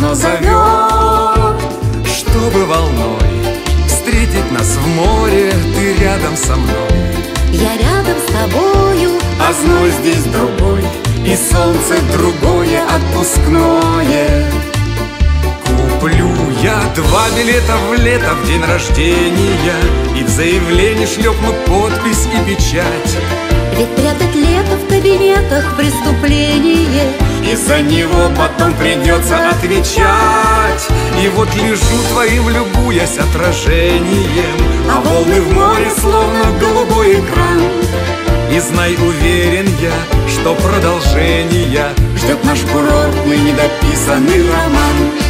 оно зовет, чтобы волной встретить нас в море. Ты рядом со мной, я рядом с тобою, а зной здесь другой, и солнце другое, отпускное. Куплю я 2 билета в лето, в день рождения, и в заявлении шлепну подпись и печать. ведь прятать лето в кабинетах преступление, И за него потом придется отвечать. И вот лежу твоим, любуясь отражением, а волны в море словно голубой экран. И знай, уверен я, что продолжение ждет наш курортный недописанный роман.